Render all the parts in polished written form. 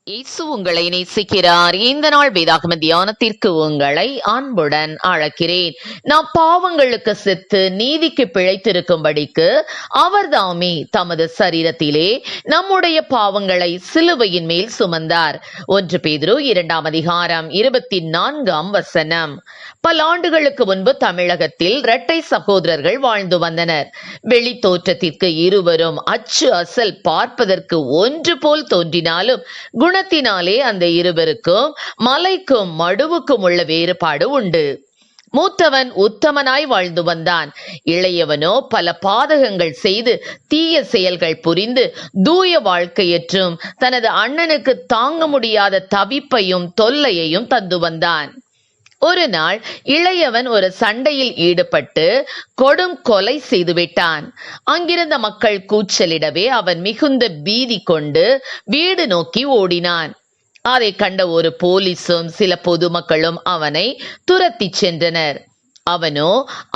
இயேசு உங்களை நேசிக்கிறார். இந்த நாள் வேதாகம தியானத்திற்கு உங்களை அன்புடன் அழைக்கிறேன். நாம் பாவங்களுக்கு செத்து நீதிக்கு பிழைத்திருக்கும்படிக்கு அவர்தாமே தமது சரீரத்திலே நம்முடைய பாவங்களை சிலுவையின் மேல் சுமந்தார். 1 பேதுரு 2:24 பல ஆண்டுகளுக்கு முன்பு தமிழகத்தில் இரட்டை சகோதரர்கள் வாழ்ந்து வந்தனர். வெளி தோற்றத்திற்கு இருவரும் அச்சு அசல் பார்ப்பதற்கு ஒன்று போல் தோன்றினாலும் குணத்தினாலே அந்த இருவருக்கும் மலைக்கும் மடுவுக்கும் உள்ள வேறுபாடு உண்டு. மூத்தவன் உத்தமனாய் வாழ்ந்து வந்தான். இளையவனோ பல பாதகங்கள் செய்து தீய செயல்கள் புரிந்து தூய வாழ்க்கையற்றும் தனது அண்ணனுக்கு தாங்க முடியாத தவிப்பையும் தொல்லையையும் தந்து வந்தான். ஒரு நாள் இளையவன் ஒரு சண்டையில் ஈடுபட்டு கொடும் கொலை செய்துவிட்டான். அங்கிருந்த மக்கள் கூச்சலிடவே அவன் மிகுந்த பீதி கொண்டு வீடு நோக்கி ஓடினான். அதை கண்ட ஒரு போலீஸும் சில பொதுமக்களும் அவனை துரத்தி சென்றனர். அவனோ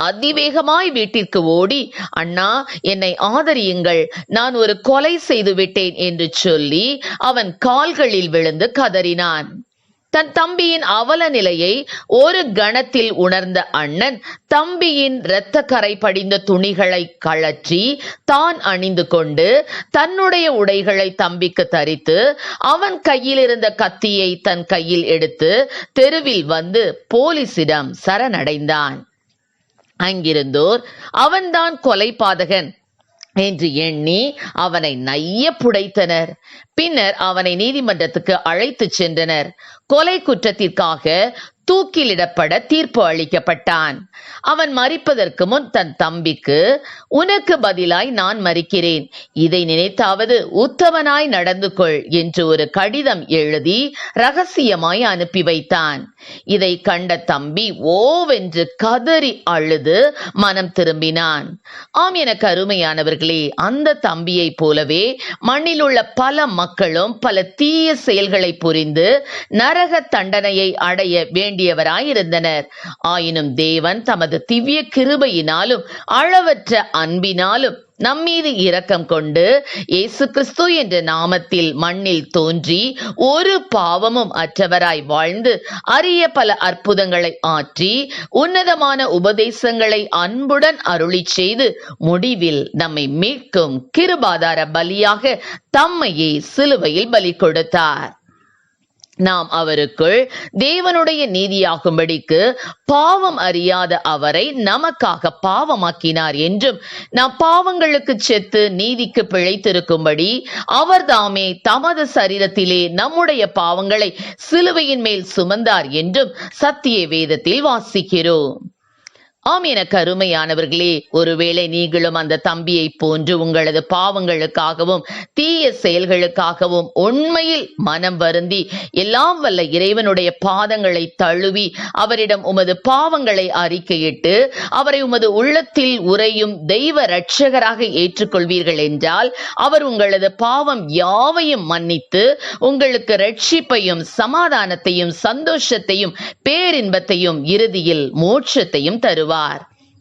அதிவேகமாய் வீட்டிற்கு ஓடி, அண்ணா, என்னை ஆதரியுங்கள், நான் ஒரு கொலை செய்து விட்டேன் என்று சொல்லி அவன் கால்களில் விழுந்து கதறினான். தன் தம்பியின் அவல நிலையை ஒரு கணத்தில் உணர்ந்த அண்ணன் தம்பியின் இரத்த கரை படிந்த துணிகளை கழற்றி தான் அணிந்து கொண்டு தன்னுடைய உடைகளை தம்பிக்கு தரித்து அவன் கையில் இருந்த கத்தியை தன் கையில் எடுத்து தெருவில் வந்து போலீசிடம் சரணடைந்தான். அங்கிருந்தோர் அவன்தான் கொலைபாதகன் என்று எண்ணி அவனை நைய புடைத்தனர். பின்னர் அவனை நீதிமன்றத்துக்கு அழைத்து சென்றனர். கொலை குற்றத்திற்காக தூக்கிலிடப்பட தீர்ப்பு அளிக்கப்பட்டான். அவன் மரிப்பதற்கு முன் தன் தம்பிக்கு, உனக்கு பதிலாய் நான் மரிக்கிறேன், இதை நினைத்தாவது உத்தமனாய் நடந்து கொள் என்று ஒரு கடிதம் எழுதி ரகசியமாய் அனுப்பி வைத்தான். இதை கண்ட தம்பி ஓவென்று கதறி அழுது மனம் திரும்பினான். ஆம், எனக்கு அருமையானவர்களே, அந்த தம்பியை போலவே மண்ணில் உள்ள பல மக்களும் பல தீய செயல்களை புரிந்து நரக தண்டனையை அடைய வேண்டியவராயிருந்தனர். ஆயினும் தேவன் தமது திவ்ய கிருபையினாலும் அளவற்ற அன்பினாலும் நம்மீது இரக்கம் கொண்டு இயேசு கிறிஸ்து என்ற நாமத்தில் மண்ணில் தோன்றி ஒரு பாவமும் அற்றவராய் வாழ்ந்து அரிய பல அற்புதங்களை ஆற்றி உன்னதமான உபதேசங்களை அன்புடன் அருளி செய்து முடிவில் நம்மை மீட்கும் கிருபாதார பலியாக தம்மையே சிலுவையில் பலி கொடுத்தார். நாம் அவருக்குள் தேவனுடைய நீதியாகும்படிக்கு பாவம் அறியாத அவரை நமக்காக பாவமாக்கினார் என்றும், நாம் பாவங்களுக்கு செத்து நீதிக்கு பிழைத்திருக்கும்படி அவர்தாமே தமது சரீரத்திலே நம்முடைய பாவங்களை சிலுவையின் மேல் சுமந்தார் என்றும் சத்திய வேதத்தில் வாசிக்கிறோம். ஆம், எனக்கு அருமையானவர்களே, ஒருவேளை நீங்களும் அந்த தம்பியை போன்று உங்களது பாவங்களுக்காகவும் தீய செயல்களுக்காகவும் உண்மையில் மனம் வருந்தி எல்லாம் வல்ல இறைவனுடைய பாதங்களை தழுவி அவரிடம் உமது பாவங்களை அறிக்கையிட்டு அவரை உமது உள்ளத்தில் உறையும் தெய்வ இரட்சகராக ஏற்றுக்கொள்வீர்கள் என்றால் அவர் உங்களது பாவம் யாவையும் மன்னித்து உங்களுக்கு இரட்சிப்பையும் சமாதானத்தையும் சந்தோஷத்தையும் பேரின்பத்தையும் இறுதியில் மோட்சத்தையும் தருவார்.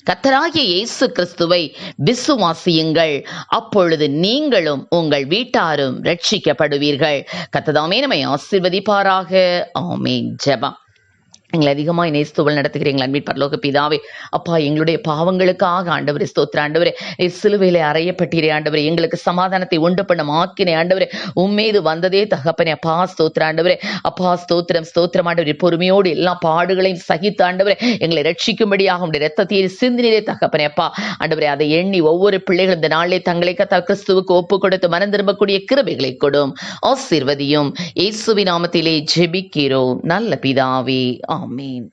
கர்த்தராகிய இயேசு கிறிஸ்துவை விசுவாசியுங்கள், அப்பொழுது நீங்களும் உங்கள் வீட்டாரும் ரட்சிக்கப்படுவீர்கள். கர்த்தர் தாமே நம்மை ஆசீர்வதிப்பாராக. ஆமென். ஜெபம். எங்களை அதிகமாக நேசித்துவள் நடத்துகிறீங்கள் அன்பின் பரலோக பிதாவே, அப்பா, எங்களுடைய பாவங்களுக்காக ஆண்டவரே ஸ்தோத்திர ஆண்டவரே, சிலுவையிலே அறையப்பட்டீரே ஆண்டவரே, எங்களுக்கு சமாதானத்தை உண்டு பண்ண ஆக்கினே ஆண்டவரே, உம்மீது வந்ததே தகப்பனே அப்பா, ஸ்தோத்திர ஆண்டவரே, அப்பா ஸ்தோத்திரம் ஸ்தோத்திரம் ஆண்டவரே, பொறுமையோடு எல்லா பாடுகளையும் சகித்து ஆண்டவரே எங்களை ரட்சிக்கும்படியாக உடைய இரத்தத்தை சிந்தினே தகப்பனே அப்பா ஆண்டவரே, அதை எண்ணி ஒவ்வொரு பிள்ளைகளும் இந்த நாளிலே தங்களை கர்த்தா கிறிஸ்துவுக்கு ஒப்பு கொடுத்து மனம் திரும்பக்கூடிய கிருபைகளை கொடும். ஆசீர்வதியும். இயேசுவின் நாமத்திலே ஜெபிக்கிறோம் நல்ல பிதாவே. ஆமென்.